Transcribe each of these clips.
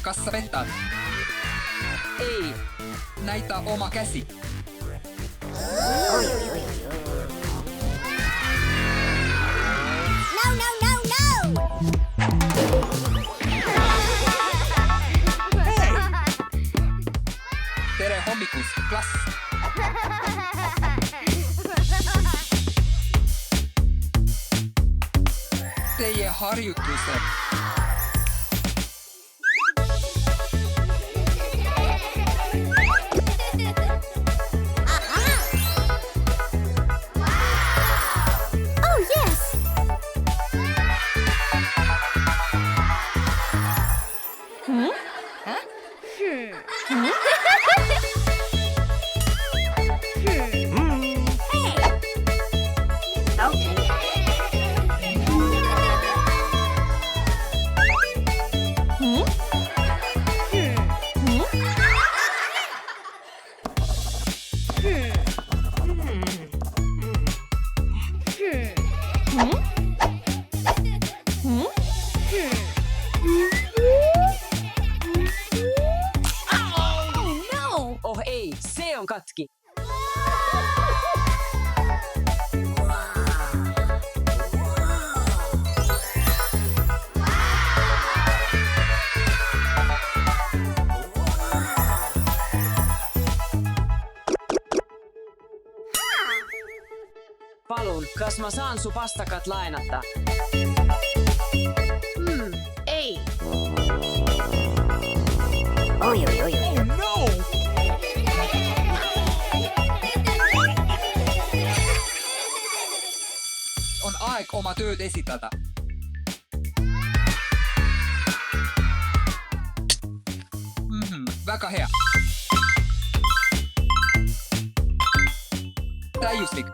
Kas sä vettaat? Ei. Näytä oma käsi. No, no, no, no! Tere hommikus, klass. Teie harjutused. Oh, yes! Oh ei, se on katki. Palun, kas mä saan su pastakat lainata? Ei. On aeg oma tööd esitada. Väga hea. Täiuslik.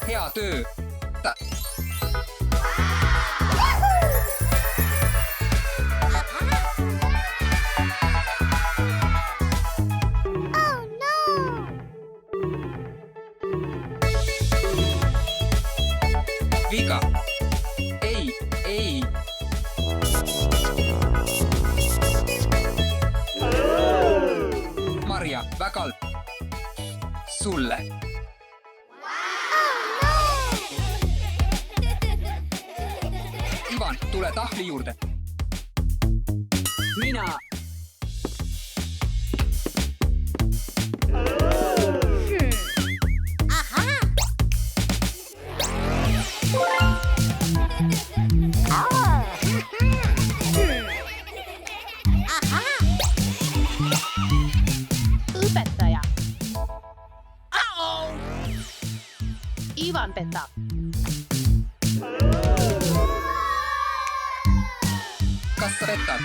Hea töö. Oh, no! Viga. Ei. Maria, väga halb. Sulle. Ivan, tule tahvli juurde. Minä. Õpetaja. Ivan petab. Kas sä vettaat?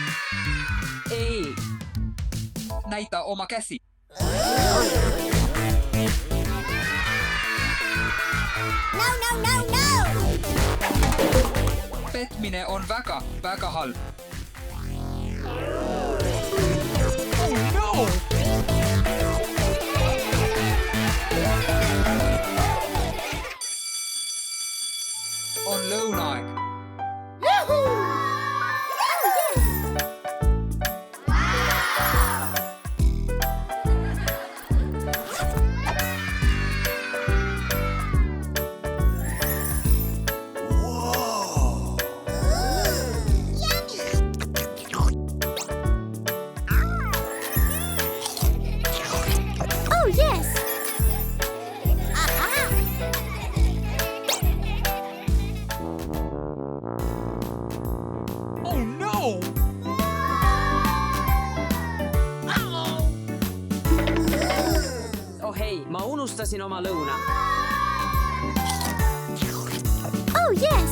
Ei. Näytä oma käsi. No, no, no, no! Petmine on väga halb. On lõunaaeg. Oh, yes! Oh no! Oh hei, mä unustasin oma lõuna. Oh, yes!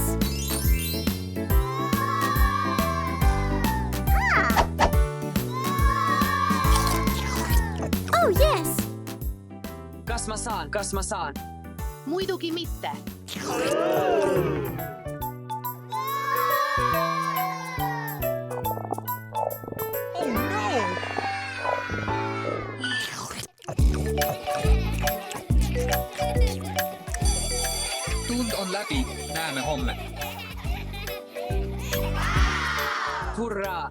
Oh, yes! Kas mä saan? Muidugi mitte. Oh no! Tund on läbi, näeme homme. Hurraa!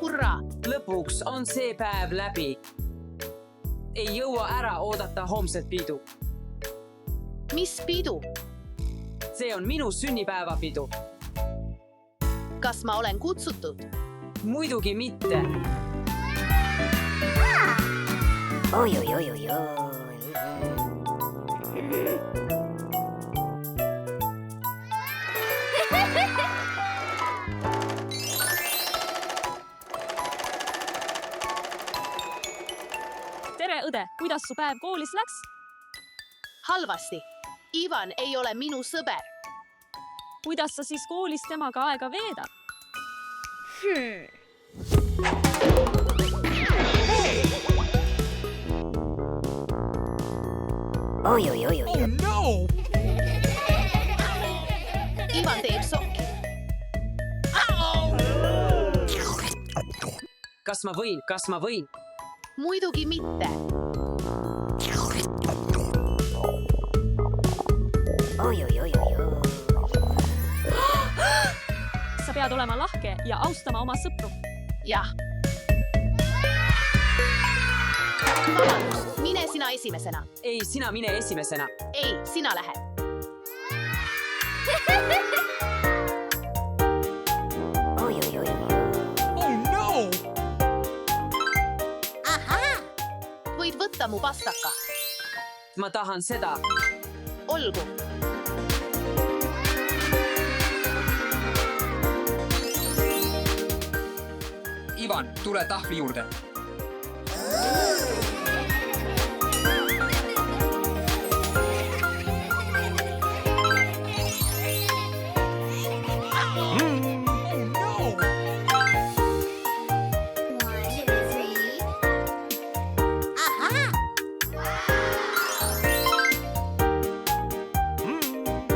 Hurraa! Lõpuks on see päev läbi. Ei jõua ära oodata homset pidu. Mis pidu? See on minu sünnipäevapidu. Kas ma olen kutsutud? Muidugi mitte. Oi, oi, oi, oi, oi. Tere, õde! Kuidas su päev koolis läks? Halvasti. Ivan ei ole minu sõber. Kuidas sa siis koolis temaga aega veedad? Oi, oi, oi, oi. Oh no! Ivan teeb sokki. Kas ma võin? Muidugi mitte. Oi, oi, oi, oi, oi. Sa pead olema lahke ja austama oma sõpru. Jah. Vabandust, mine sina esimesena. Ei, sina mine esimesena. Ei, sina lähed. Oi, oi, oi, oi. Oh no! Ahaa! Võid võtta mu pastaka. Ma tahan seda. Olgu. Ivan, tule tahvli juurde. Oh no! 1, 2, 3. Ahaa! 1, 2,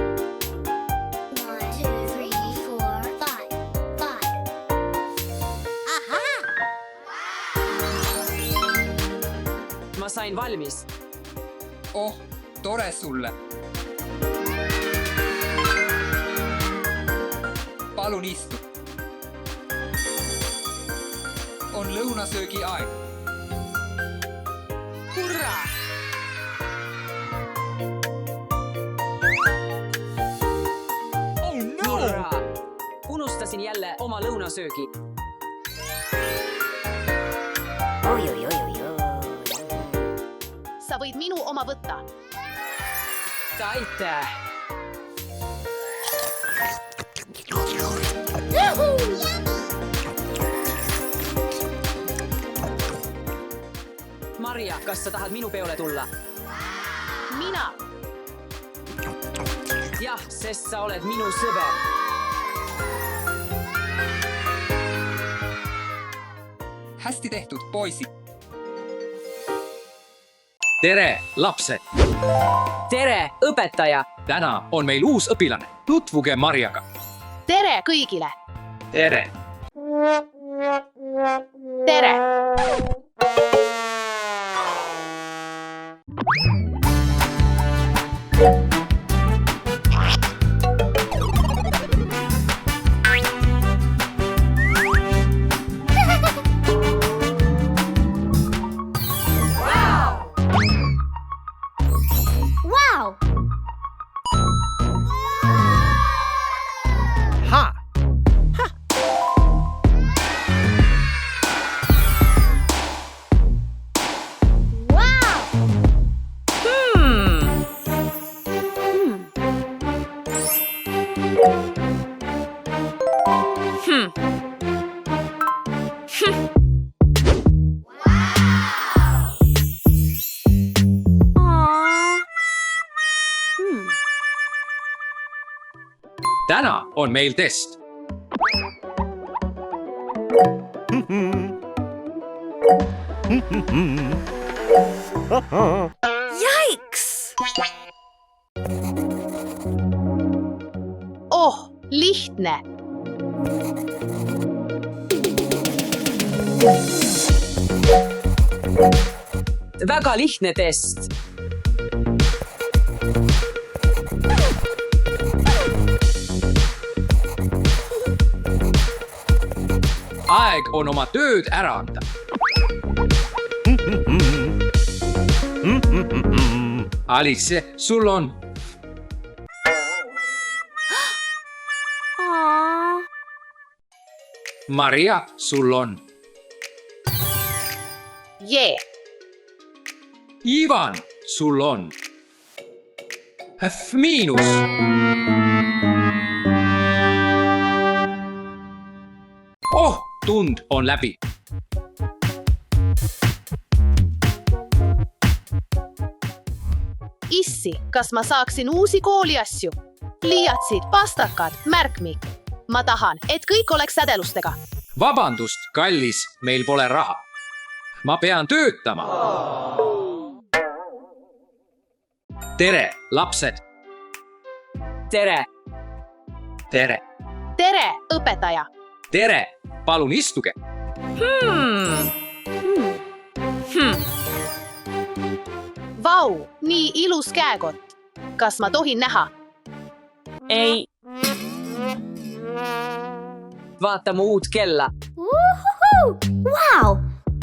3, 4, 5. Ahaa! Ma sain valmis. Oh, tore sulle. Palun istu. On lõunasöögi aeg. Hurraa! Oh no! Hurraa! Unustasin jälle oma lõunasöögi. Oi, oi, oi, oi, oi. Sa võid minu oma võtta. Aitäh! Marja, kas sa tahad minu peole tulla? Mina. Jah, sest sa oled minu sõber. Hästi tehtud, poisid. Tere, lapsed! Tere, õpetaja! Täna on meil uus õpilane. Tutvuge Marjaga. Tere kõigile. Tere! Tere. Wow! Ha! Wow! Täna on meil test. Yikes! Oh, lihtne. väga lihtne test. Aeg on oma tööd ära anda. Alice, sul on. Maria, sul on. Jee. Ivan, sul on. F-. Oh, tund on läbi. Issi, kas ma saaksin uusi kooliasju? Liiatsid, pastakad, märkmik. Ma tahan, et kõik oleks sädelustega. Vabandust, kallis, meil pole raha. Ma pean töötama. Tere, lapsed. Tere. Tere. Tere, õpetaja. Tere, palun istuge. Vau, nii ilus käekott. Kas ma tohin näha? Ei, Vaata mu uut kella. Woohoo! Wow!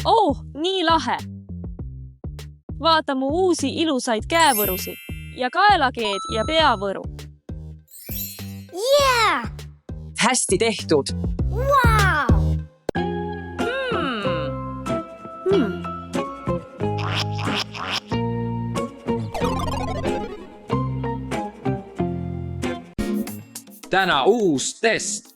oh, nii lahe. Vaata mu uusi ilusaid käevõrusid ja kaelakeed ja peavõru. Yeah! Hästi tehtud. Wow! Täna uus test.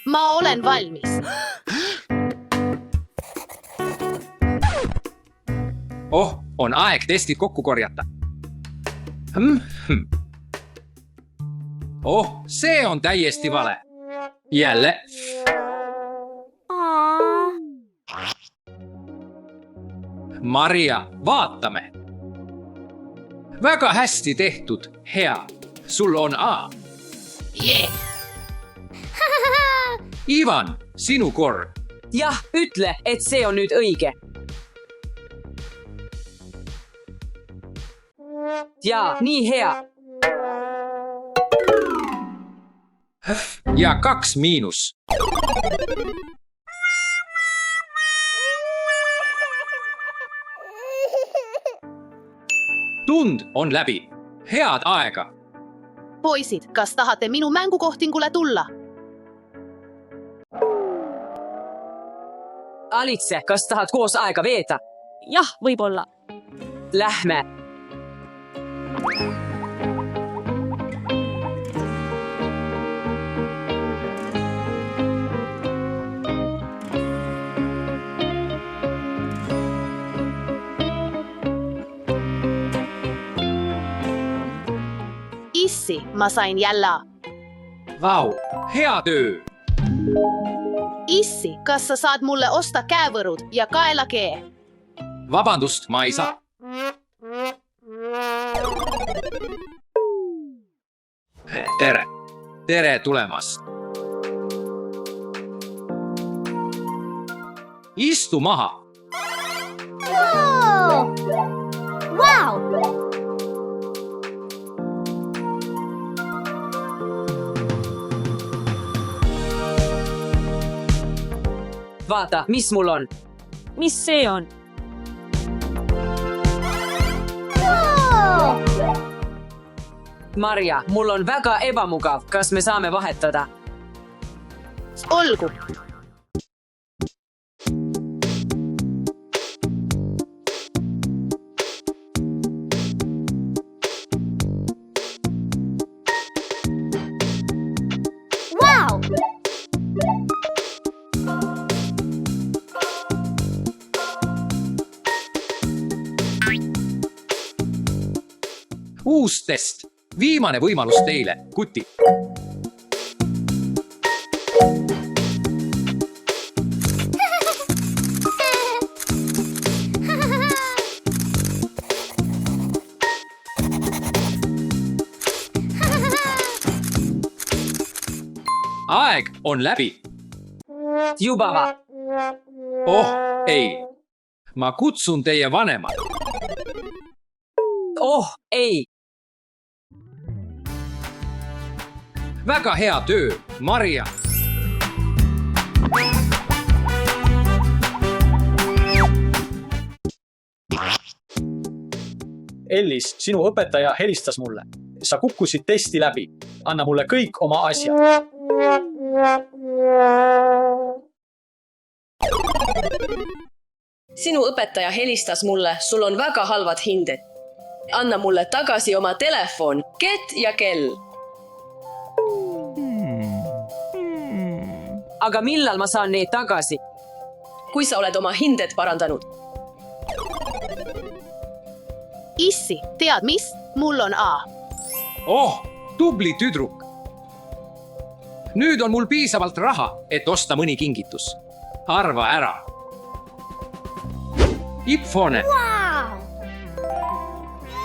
Ma olen valmis. Oh, on aeg testid kokku korjata. Oh, see on täiesti vale. Jälle. Maria, vaatame. Väga hästi tehtud, hea. Sul on A. Ivan, sinu kord. Jah, ütle, et see on nüüd õige. Jaa, nii hea. Ja 2 miinus. Tund on läbi. Head aega. Poisid, kas tahate minu mängukohtingule tulla? Alice, kas tahad koos aega veeta? jah, võib-olla. Lähme. Issi, ma sain jälle. Vau, hea töö. Issi, kas sa saad mulle osta käevõrud ja kaelakee? Vabandust, ma ei saa. Tere. Tere tulemast. Istu maha. Whoa! Wow! Vaata, mis mul on. mis see on? Whoa! Marja, mul on väga ebamugav. Kas me saame vahetada? Olgu. Wow! Uus test. Viimane võimalus teile, kuti. aeg on läbi. juba va? Oh ei, ma kutsun teie vanemad. Oh ei, Väga hea töö, Maria. Ellis, sinu õpetaja helistas mulle. Sa kukkusid testi läbi. Anna mulle kõik oma asjad. Sinu õpetaja helistas mulle, sul on väga halvad hinded. Anna mulle tagasi oma telefon, kett ja kell. aga millal ma saan need tagasi? Kui sa oled oma hinded parandanud. Issi, tead mis? Mul on A. Oh, tubli tüdruk. Nüüd on mul piisavalt raha, et osta mõni kingitus. Arva ära. Ipfone. Wow!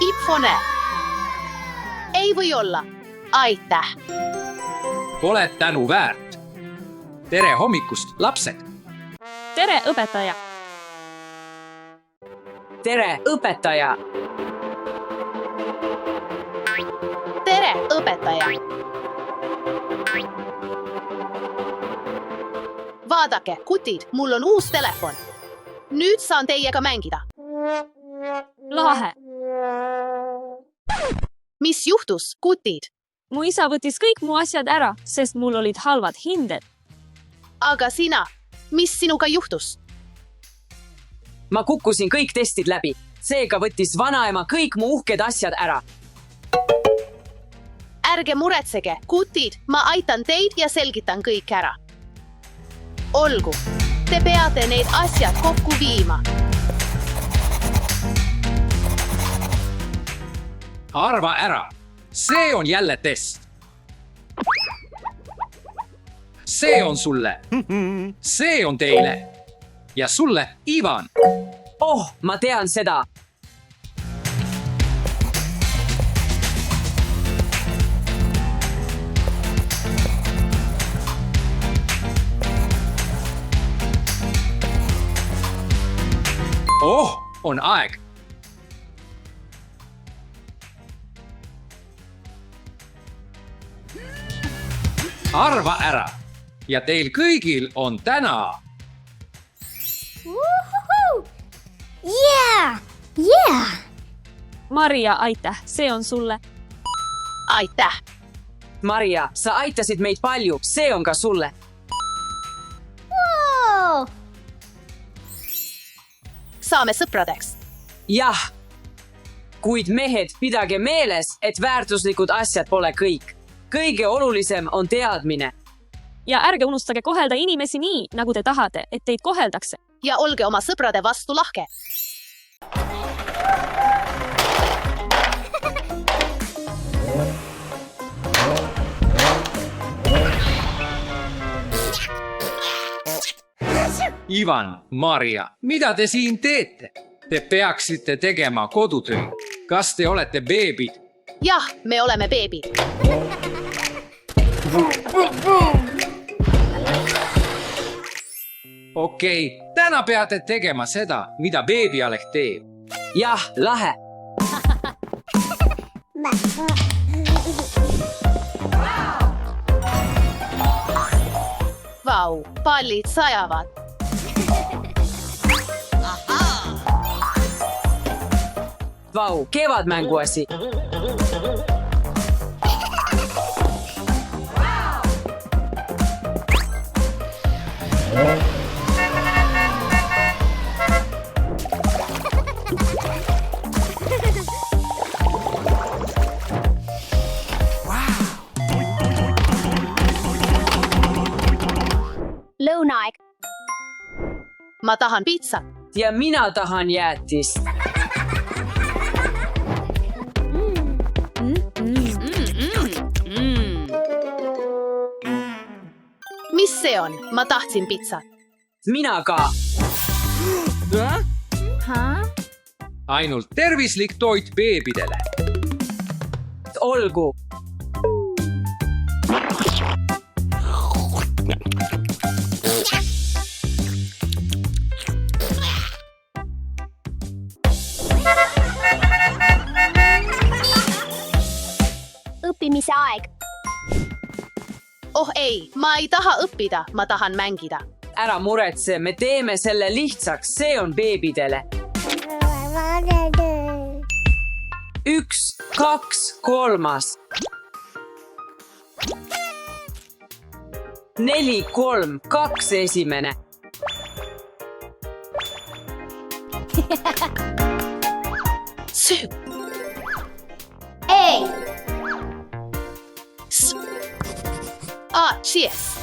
Ipfone. Ei või olla. Aitäh. Oled tänu väärt. Tere hommikust, lapsed. tere, õpetaja. tere, õpetaja. Tere, õpetaja. Vaadake, kutid, mul on uus telefon. Nüüd saan teiega mängida. lahe. Mis juhtus, kutid? mu isa võttis kõik mu asjad ära, sest mul olid halvad hinded. Aga sina, mis sinuga juhtus? ma kukkusin kõik testid läbi, seega võttis vanaema kõik mu uhked asjad ära. Ärge muretsege, kutid, ma aitan teid ja selgitan kõik ära. Olgu, te peate need asjad kokku viima. Arva ära. See on jälle test. See on sulle. See on teile. Ja sulle, Ivan. oh, ma tean seda. Oh, on aeg. Arva ära. Ja teil kõigil on täna. Woohoo! Yeah! Yeah! Maria, aitäh, see on sulle. Aitäh. Maria, sa aitasid meid palju, see on ka sulle. Whoa! Saame sõpradeks. jah, kuid mehed, pidage meeles, et väärtuslikud asjad pole kõik. Kõige olulisem on teadmine. ja ärge unustage kohelda inimesi nii, nagu te tahate, et teid koheldakse. Ja olge oma sõprade vastu lahke. Ivan, Maria, mida te siin teete? Te peaksite tegema kodutöö. Kas te olete beebid? Jah, me oleme beebid. Okei, täna peate tegema seda, mida beebialeht teeb. jah, lahe. Vau, pallid sajavad. Vau, kevadmänguasi. Lõunaaeg. Ma tahan piitsat. ja mina tahan jäätist. Mis see on? Ma tahtsin piitsat. mina ka. Ainult tervislik toit beebidele. olgu. Oh ei, ma ei taha õppida, ma tahan mängida. ära muretse, me teeme selle lihtsaks, see on beebidele. 1, 2, 3. 4, 3, 2 esimene. Süü. A. Cheers.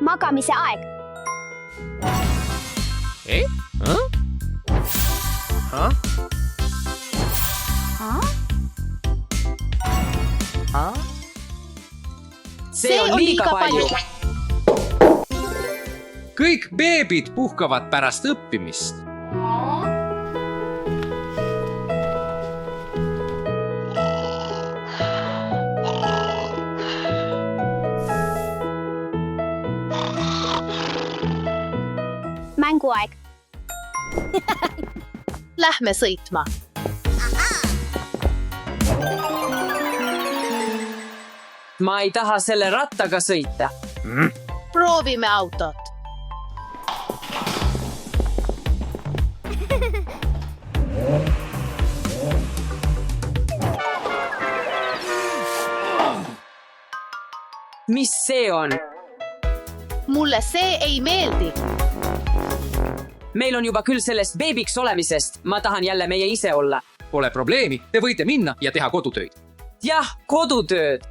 Magamise aeg. See on liiga palju. kõik beebid puhkavad pärast õppimist. Mänguaeg. Lähme sõitma. Ma ei taha selle rattaga sõita. Proovime autot. Mis see on? Mulle see ei meeldi. Meil on juba küll sellest beebiks olemisest. Ma tahan jälle meie ise olla. Pole probleemi, te võite minna ja teha kodutöid. Jah, kodutööd.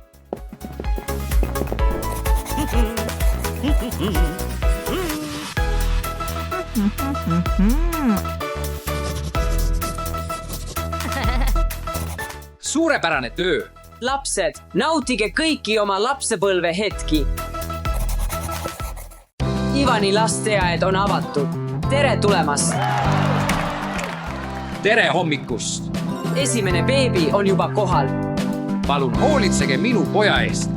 Suurepärane töö. Lapsed, nautige kõiki oma lapsepõlve hetki. Ivani lasteaed on avatud. Tere tulemast! Tere hommikust! Esimene beebi on juba kohal. Palun hoolitsege minu poja eest.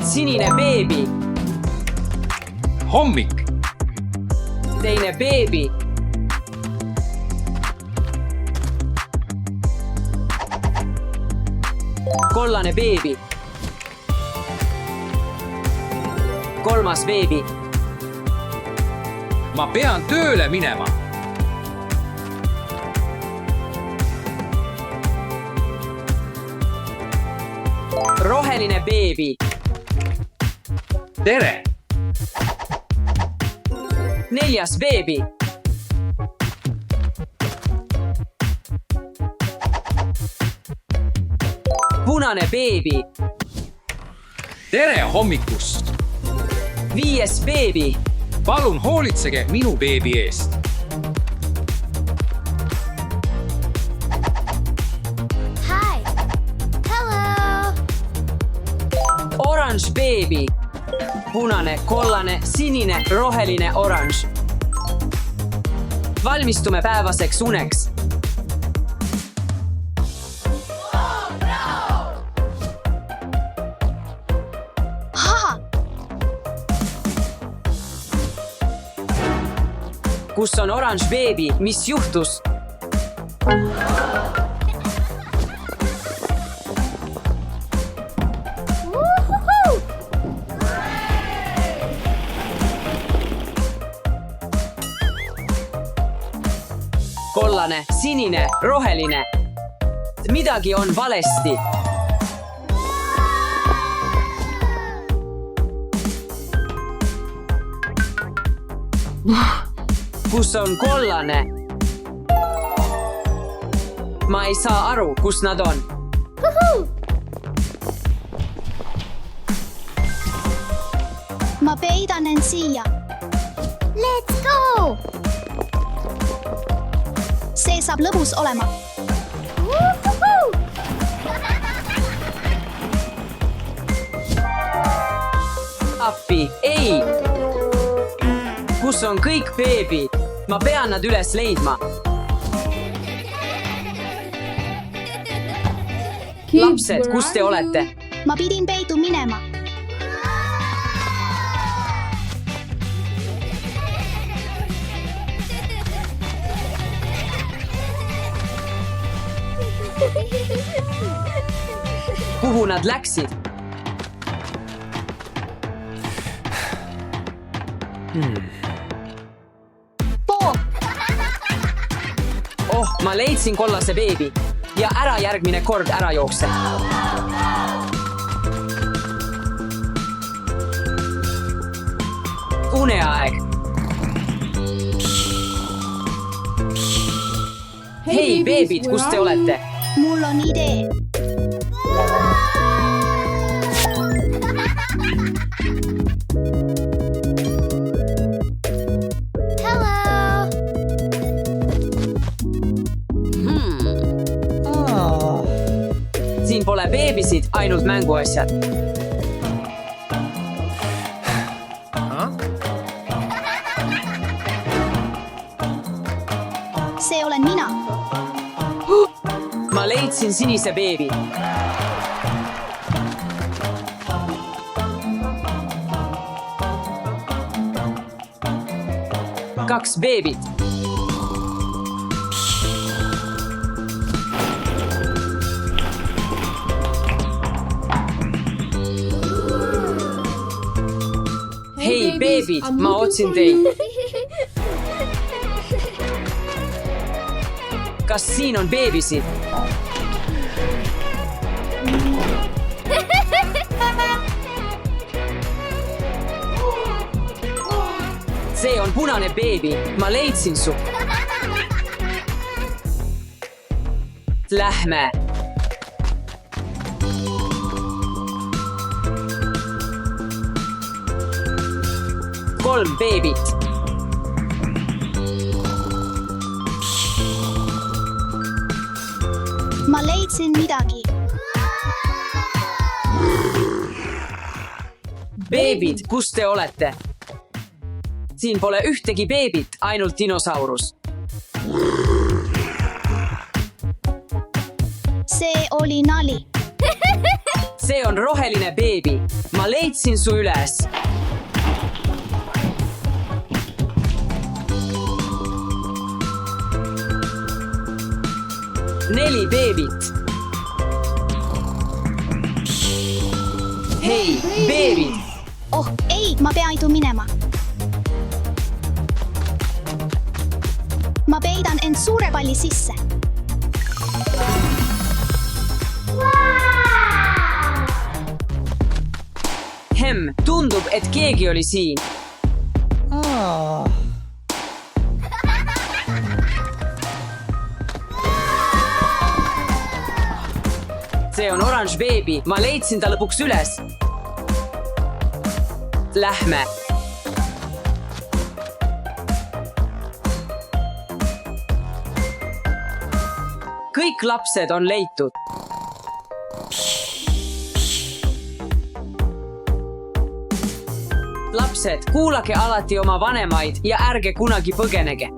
Sinine beebi, Hommik! teine beebi. Kollane beebi. Kolmas beebi. Ma pean tööle minema. Roheline beebi. Tere! Neljas beebi. Punane beebi. Tere hommikust! Viies beebi. Palun hoolitsege minu beebi eest. Hi. Hello. Oranž beebi. Punane, kollane, sinine, roheline, oranž. Valmistume päevaseks uneks. Haha. Kus on oranž beebi, mis juhtus? Woohoo. Kollane, sinine, roheline. Midagi on valesti. Kus on kollane? Ma ei saa aru, kus nad on. Woohoo. Ma peidan end siia. Let's go. See saab lõbus olema. Woohoo. Appi, ei! Kus on kõik beebid? Ma pean nad üles leidma. Lapsed, kus te olete? Ma pidin peitu minema. kuhu nad läksid? Bob, Oh, ma leidsin kollase beebi ja ära järgmine kord ära jookse. Uneaeg. Hei, beebid, kus te olete? mul on idee. Hello. Siin pole beebisid, ainult mänguasjad. See olen mina. Ma leidsin sinise beebi. Kaks beebit. Hei, beebid, ma otsin teid. Kas siin on beebisid? See on punane beebi, ma leidsin su. Lähme. Kolm beebit. Ma leidsin midagi. Beebid, kus te olete? Siin pole ühtegi beebit, ainult dinosaurus. See oli nali. See on roheline beebi. Ma leidsin su üles. Neli beebit. Hei, beebid. Oh ei, ma pean minema. Ma peidan end suure palli sisse. Tundub, et keegi oli siin. See on oranž beebi, ma leidsin ta lõpuks üles. Lähme. Kõik lapsed on leitud. Lapsed, kuulake alati oma vanemaid ja ärge kunagi põgenege.